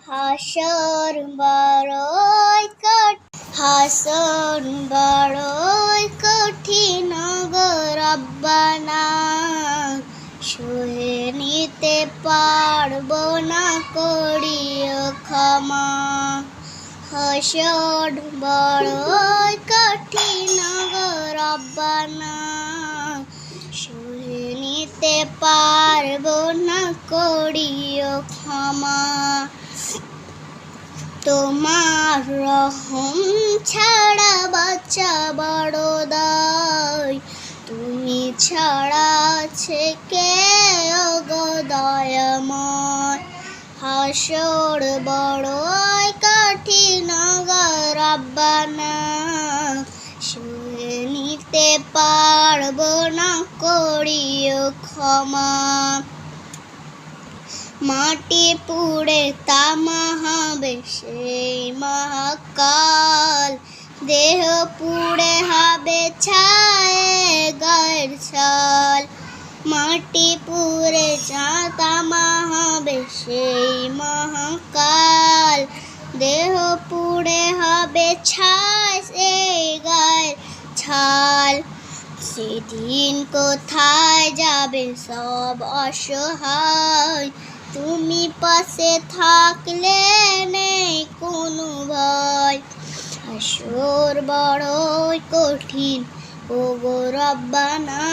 হাসর বড়ই কঠিন গো রব্বানা, সহে নিতে পারবো না, করিও ক্ষমা। হাসর বড়ই কঠিন গো রব্বানা, সহে নিতে পারবো না, করিও ক্ষমা। তোমার রহম ছাড়া বাঁচা বড় দায়, তুমি ছাড়া আছে কে গো দয়াময়। হাসর বড়ই কঠিন গো রব্বানা, সহে নিতে পারবো না, করিও ক্ষমা। মাটি পুড়ে তামা হবে সেই মহাকাল, দেহ পুড়ে হবে ছাই গায়ের ছাল। মাটি পুড়ে তামা হবে সেই মহাকাল, দেহ পুড়ে হবে ছাই সেই গায়ের ছাল। সেদিন কোথায় যাবে সব অসহায়, তুমি পাশে থাকলে নেই কোনো ভয়। হাসর বড়ই কঠিন ও গো রব্বানা,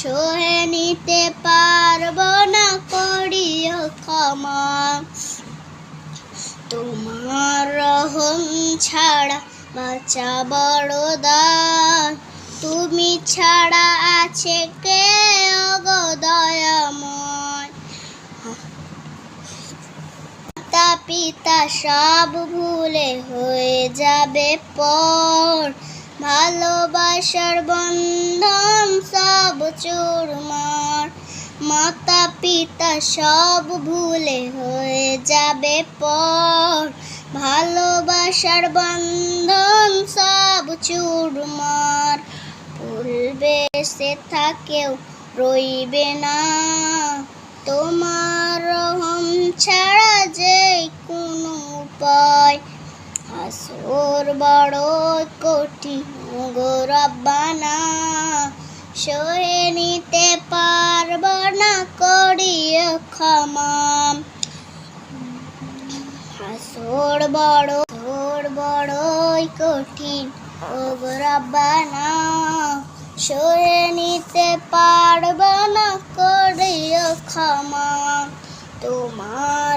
সহে নিতে পারবো না, করিও ক্ষমা। তোমার রহম ছাড়া বাঁচা বড় দায়, তুমি ছাড়া আছে কে গো দয়াময়। মাতা পিতা সব ভুলে হয়ে যাবে পর, ভালোবাসার বন্ধন সব চুরমার। মাতা পিতা সব ভুলে হয়ে যাবে পর, ভালোবাসার বন্ধন সব চুরমার। ভুলবে সে থাকেও রইবে না, তোমার রহম ছাড়া যে কোনো উপায়। হাসর বড়ই কঠিন গো রব্বানা, সহে নিতে পারবো না, করিও ক্ষমা। হাসর বড়ই কঠিন ও গো রব্বানা, সহে নিতে পারবো না, করিও ক্ষমা। তোমার